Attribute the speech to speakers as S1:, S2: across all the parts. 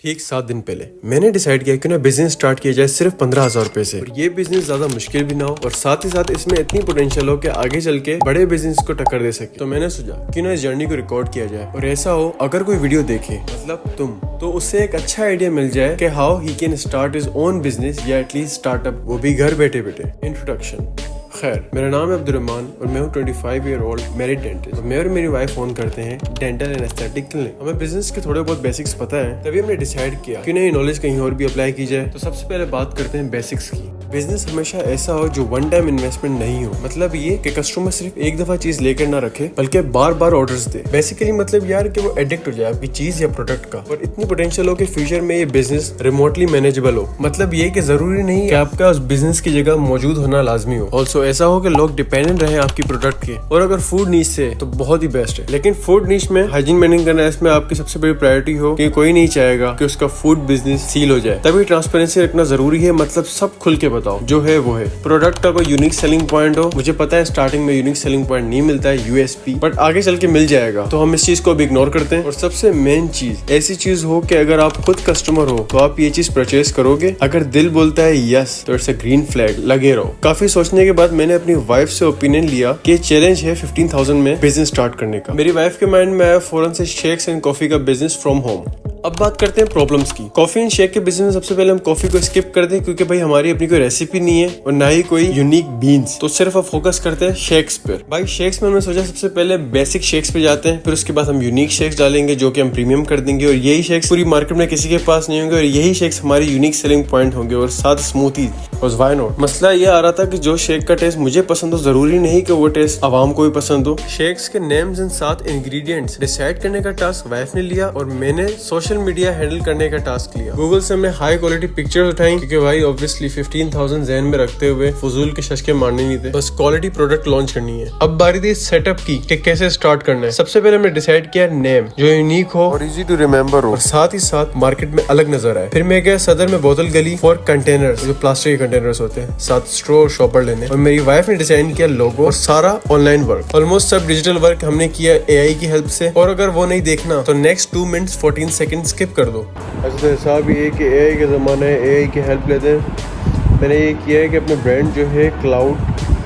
S1: ठीक 7 दिन पहले मैंने डिसाइड किया कि ना बिजनेस स्टार्ट किया जाए सिर्फ 15,000 रुपए से। और ये बिजनेस ज्यादा मुश्किल भी ना हो और साथ ही साथ इसमें इतनी पोटेंशियल हो कि आगे चल के बड़े बिजनेस को टक्कर दे सके। तो मैंने सोचा कि ना इस जर्नी को रिकॉर्ड किया जाए और ऐसा हो अगर कोई वीडियो देखे मतलब तुम तो उससे एक अच्छा आइडिया मिल जाए कि how he can start his own business या एटलीस्ट स्टार्टअप, वो भी घर बैठे बैठे। इंट्रोडक्शन। खैर, मेरा नाम है अब्दुर्रहमान और मैं हूँ 25 ईयर ओल्ड मैरिड डेंटिस्ट। मैं और मेरी वाइफ ओन करते हैं डेंटल एंड एस्थेटिक क्लिनिक। हमें बिजनेस के थोड़े बहुत बेसिक्स पता है, तभी हमने डिसाइड किया कि नहीं नॉलेज कहीं और भी अप्लाई की जाए। तो सबसे पहले बात करते हैं बेसिक्स की। बिजनेस हमेशा ऐसा हो जो वन टाइम इन्वेस्टमेंट नहीं हो। मतलब ये कि कस्टमर सिर्फ एक दफा चीज लेकर ना रखे बल्कि बार बार ऑर्डर्स दे। बेसिकली मतलब यार कि वो एडिक्ट हो जाए आपकी चीज या प्रोडक्ट का। और इतनी पोटेंशियल हो कि फ्यूचर में ये बिजनेस रिमोटली मैनेजेबल हो। मतलब ये कि जरूरी नहीं कि आपका उस बिजनेस की जगह मौजूद होना लाजमी हो। ऑल्सो ऐसा हो कि लोग डिपेंडेंट रहे आपकी प्रोडक्ट के। और अगर फूड नीच से तो बहुत ही बेस्ट है, लेकिन फूड नीच में हाइजीन मेंटेन करना इसमें आपकी सबसे बड़ी प्रायोरिटी हो कि कोई नहीं चाहेगा कि उसका फूड बिजनेस सील हो जाए। तभी ट्रांसपेरेंसी रखना जरूरी है। मतलब सब खुल के बताओ, जो है वो है। प्रोडक्ट का कोई यूनिक सेलिंग पॉइंट हो। मुझे पता है स्टार्टिंग में यूनिक सेलिंग पॉइंट नहीं मिलता है, यूएसपी, बट आगे चल के मिल जाएगा। तो हम इस चीज को अब इग्नोर करते हैं। और सबसे मेन चीज ऐसी चीज हो कि अगर आप खुद कस्टमर हो तो आप ये चीज परचेज करोगे। अगर दिल बोलता है यस तो इट्स अ ग्रीन फ्लैग, लगे रहो। काफी सोचने के बाद मैंने अपनी वाइफ से ओपिनियन लिया कि चैलेंज है 15,000 में बिजनेस स्टार्ट करने का। मेरी वाइफ के माइंड में आया फौरन से शेक्स एंड कॉफी का बिजनेस फ्रॉम होम। अब बात करते हैं प्रॉब्लम्स की। कॉफी एंड शेक के बिजनेस में सबसे पहले हम कॉफी को स्किप कर दें क्योंकि भाई हमारी अपनी कोई रेसिपी नहीं है और ना ही कोई यूनिक बीन्स। तो सिर्फ अब फोकस करते हैं शेक्स पर। भाई शेक्स में हमने सोचा सबसे पहले बेसिक शेक्स पे जाते हैं, फिर उसके बाद हम यूनिक शेक्स डालेंगे जो कि हम प्रीमियम कर देंगे। और यही शेक्स पूरी मार्केट में किसी के पास नहीं होंगे और यही शेक्स हमारी यूनिक सेलिंग पॉइंट होंगे। और साथ स्मूथी और व्हाई नॉट। मसला ये आ रहा था कि जो शेक का टेस्ट मुझे पसंद हो जरूरी नहीं कि वो टेस्ट आवाम को भी पसंद हो। शेक्स के नेम्स एंड साथ इंग्रेडिएंट्स डिसाइड करने का टास्क वाइफ ने लिया और मैंने सोशल मीडिया हैंडल करने का टास्क लिया। गूगल से हमने हाई क्वालिटी पिक्चर्स उठाई क्योंकि भाई ऑब्वियसली 15,000 ज़हन में रखते हुए फजूल के शशके मारने नहीं थे, बस क्वालिटी प्रोडक्ट लॉन्च करनी है। अब बारी थी सेटअप की कि कैसे स्टार्ट करना है। सबसे पहले हमने डिसाइड किया नेम जो यूनिक हो और इजी टू रिमेम्बर हो और साथ ही साथ मार्केट में अलग नजर आए। फिर मैं गया सदर में बोतल गली फॉर कंटेनर्स, जो प्लास्टिक के कंटेनर्स होते हैं, साथ स्ट्रो और शॉपर लेने। और मेरी वाइफ ने डिजाइन किया लोगो और सारा ऑनलाइन वर्क। ऑलमोस्ट सब डिजिटल वर्क हमने किया एआई की हेल्प से। और अगर वो नहीं देखना तो नेक्स्ट 2 मिनट्स 14 सेकंड स्किप कर दो। अच्छा तो हिसाब ये कि एआई का ज़माना है, एआई की हेल्प लेते हैं। मैंने ये किया है कि अपने ब्रांड जो है क्लाउड,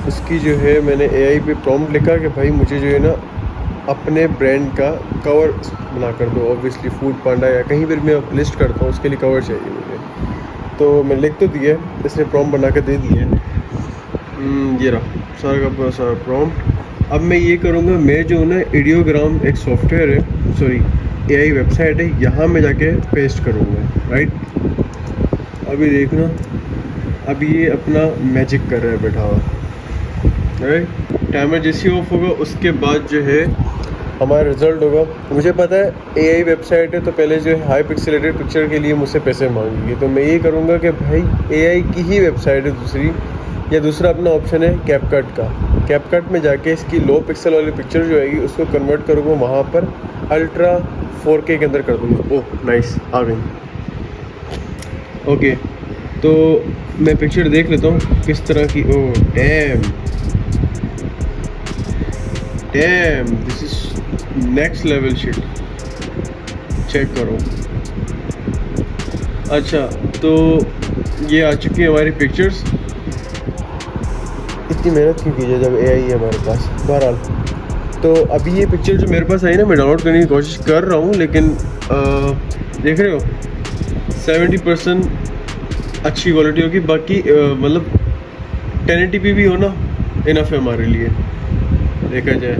S1: उसकी जो है मैंने एआई पे प्रॉम्प्ट लिखा कि भाई मुझे जो है ना अपने ब्रांड का कवर बना कर दो। ऑब्वियसली फूड पांडा या कहीं पर मैं लिस्ट करता हूँ उसके लिए कवर चाहिए मुझे। तो मैं लिख तो दिया, इसने प्रॉम्प्ट बना कर दे दिया। ये रहा सारा का सारा प्रॉम्प्ट। अब मैं ये करूँगा, मैं जो ना आइडियोग्राम एक सॉफ्टवेयर है, सॉरी एआई वेबसाइट है, यहाँ मैं जाके पेस्ट करूँगा। राइट, अभी देखना अभी ये अपना मैजिक कर रहा है बैठा हुआ। राइट, टाइमर जैसे ऑफ होगा उसके बाद जो है हमारा रिजल्ट होगा। मुझे पता है एआई वेबसाइट है तो पहले जो है हाई पिक्सेलेटेड पिक्चर के लिए मुझसे पैसे मांगेगी। तो मैं ये करूँगा कि भाई एआई की ही वेबसाइट है दूसरी, या दूसरा अपना ऑप्शन है कैपकट का। कैपकट में जाके इसकी लो पिक्सल वाली पिक्चर जो आएगी उसको कन्वर्ट करूँगा, वहाँ पर अल्ट्रा 4K के अंदर कर दूँगा। ओह नाइस, आ गई। ओके, तो मैं पिक्चर देख लेता हूँ किस तरह की। Oh damn, this is next level shit, check करो। अच्छा तो ये आ चुकी है हमारी पिक्चर्स। इतनी मेहनत क्यों कीजिए जब एआई है हमारे पास। बहरहाल तो अभी ये पिक्चर जो मेरे पास आई ना, मैं डाउनलोड करने की कोशिश कर रहा हूँ, लेकिन देख रहे हो 70% अच्छी क्वालिटी होगी। बाकी मतलब 1080p भी हो ना इनफ है हमारे लिए देखा जाए।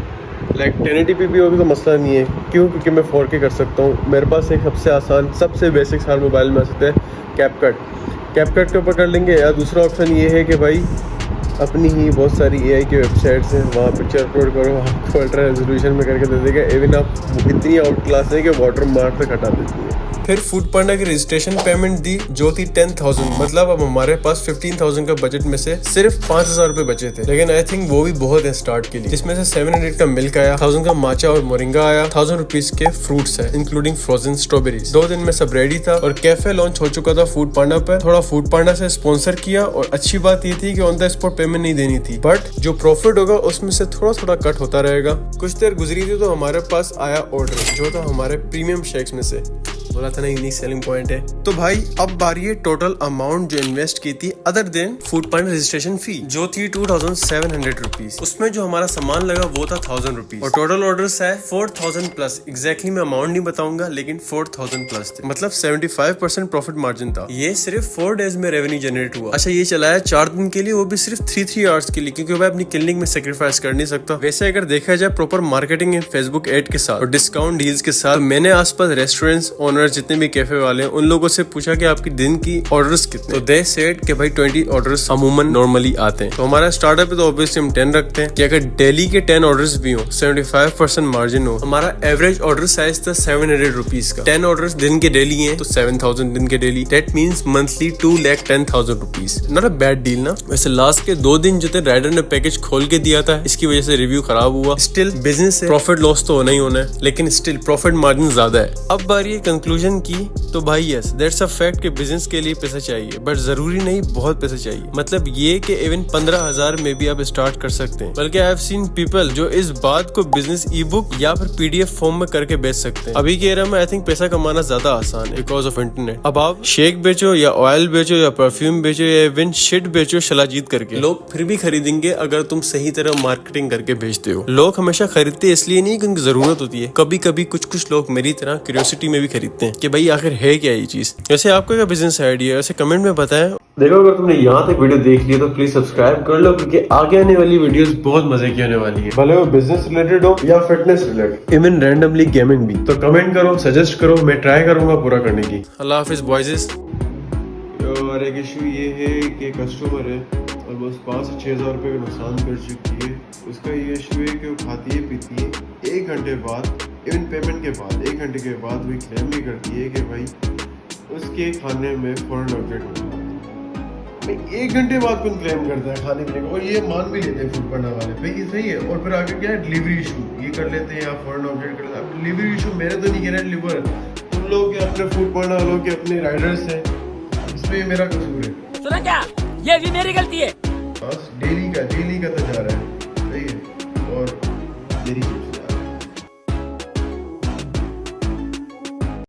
S1: लाइक 1080p भी होगी तो मसला नहीं है। क्यों? क्योंकि मैं 4K कर सकता हूँ। मेरे पास एक सबसे आसान सबसे बेसिक हर मोबाइल में आ सकता है कैपकट के ऊपर कर लेंगे। या दूसरा ऑप्शन ये है कि भाई अपनी ही बहुत सारी एआई की वेबसाइट्स हैं, वहाँ पिक्चर अपलोड करो, आपको अल्ट्रा रेजोल्यूशन में करके दे देगा। इवन आप इतनी आउट क्लास है कि वाटर मार्क तक हटा देती है। फिर फूड पांडा की रजिस्ट्रेशन पेमेंट दी जो थी 10,000। मतलब अब हमारे पास 15,000 का बजट में से सिर्फ 5,000 रुपए बचे थे। लेकिन आई थिंक वो भी बहुत है स्टार्ट के लिए, जिसमें से 700 का मिल्क आया, 1000 का माचा और मोरिंगा आया, 1000 रुपीज के फ्रूट्स है इंक्लूडिंग फ्रोजन स्ट्रॉबेरीज। 2 दिन में सब रेडी था और कैफे लॉन्च हो चुका था फूड पांडा पर। थोड़ा फूड पांडा से स्पॉन्सर किया और अच्छी बात ये थी कि ऑन द स्पॉट पेमेंट नहीं देनी थी, बट जो प्रॉफिट होगा उसमें से थोड़ा थोड़ा कट होता रहेगा। कुछ देर गुजरी थी तो हमारे पास आया ऑर्डर जो था हमारे प्रीमियम शेक्स में से। बोला था ना यूनिक सेलिंग पॉइंट है। तो भाई अब बारी है टोटल अमाउंट जो इन्वेस्ट की थी अदर देन फूड पांडा रजिस्ट्रेशन फी, जो थी 2700 रुपीज। उसमें जो हमारा सामान लगा वो था 1000 रुपीज और टोटल ऑर्डर्स है 4000 प्लस। एग्जैक्टली मैं अमाउंट नहीं बताऊंगा लेकिन 4000 प्लस थे, मतलब 75% प्रॉफिट मार्जिन था। ये सिर्फ 4 डेज में रेवेन्यू जनरेट हुआ। अच्छा ये चला है 4 दिन के लिए, वो भी सिर्फ 3 आवर्स के लिए, क्योंकि मैं अपनी क्लिनिक में सेक्रीफाइस कर नहीं सकता। वैसे अगर देखा जाए proper marketing and Facebook ad के साथ और डिस्काउंट डील्स के साथ, तो मैंने आसपास रेस्टोरेंट्स ओनर जितने भी कैफे वाले हैं उन लोगों से पूछा कि आपकी दिन की ऑर्डर्स कितने, तो दे सेड कि भाई 20 ऑर्डर्स अमूमन नॉर्मली आते हैं। तो हमारा स्टार्टअप है तो ऑब्वियसली हम 10 रखते हैं कि अगर डेली के 10 ऑर्डर्स भी हो, 75% मार्जिन हो। हमारा एवरेज ऑर्डर साइज था 700 रुपीज का। 10 ऑर्डर्स दिन के डेली हैं तो 7000 दिन के daily, that means monthly 2,10,000 rupees. Not a bad deal ना। वैसे लास्ट के 2 दिन जो थे राइडर ने पैकेज खोल के दिया था, इसकी वजह से रिव्यू खराब हुआ। स्टिल बिजनेस है, प्रॉफिट लॉस तो होना ही होना है, लेकिन स्टिल प्रॉफिट मार्जिन ज्यादा है। अब बारी है कंक्लूजन की, तो भाई यस दैट्स अ फैक्ट कि बिजनेस के लिए पैसा चाहिए, बट जरूरी नहीं बहुत पैसा चाहिए। मतलब ये कि इवन 15,000 में भी आप स्टार्ट कर सकते हैं। बल्कि आई हैव सीन पीपल जो इस बात को बिजनेस ई बुक या फिर PDF फॉर्म में करके बेच सकते हैं। अभी के एरा में आई थिंक पैसा कमाना ज्यादा आसान है बिकॉज ऑफ इंटरनेट। अब आप शेक बेचो या ऑयल बेचो या परफ्यूम बेचो या इवन शिट बेचो शलाजीत करके, लोग फिर भी खरीदेंगे अगर तुम सही तरह मार्केटिंग करके बेचते हो। लोग हमेशा खरीदते इसलिए नहीं क्योंकि जरूरत होती है, कभी कभी कुछ लोग मेरी तरह क्यूरियोसिटी में भी खरीदते हैं कि भाई आखिर है क्या ये चीज। वैसे आपको क्या बिजनेस आइडिया है, वैसे कमेंट में बताएं। देखो अगर तुमने यहाँ तक वीडियो देख ली तो प्लीज सब्सक्राइब कर लो, क्योंकि आगे आने वाली वीडियोस बहुत मजे की होने वाली है, भले वो बिजनेस रिलेटेड हो या fitness related, even randomly gaming भी। तो कमेंट करो, सजेस्ट करो, मैं ट्राई करूंगा पूरा करने की। अल्लाह हाफिज बॉयज। और एक इशू ये है कि कस्टमर है ऑलमोस्ट 5 से 6 हज़ार रुपये का नुकसान कर चुकी है। उसका ये इशू है कि वो खाती है पीती है, 1 घंटे बाद इवन पेमेंट के बाद 1 घंटे के बाद वो क्लेम भी करती है कि भाई उसके खाने में फॉरेन ऑब्जेक्ट होता है। 1 घंटे बाद कौन क्लेम करता है खाने पीने का, और ये मान भी लेते हैं फूड पांडा वाले भाई ये सही है। और फिर आगे क्या है, डिलीवरी इशू ये कर लेते हैं या फॉरेन ऑब्जेक्ट कर लेते हैं। अब डिलीवरी इशू मेरे तो नहीं कह रहे डिलीवर, तुम लोग के अपने फूड पांडा वालों के अपने राइडर्स हैं, इसमें मेरा कसूर है।
S2: सुना क्या, ये भी मेरी गलती है।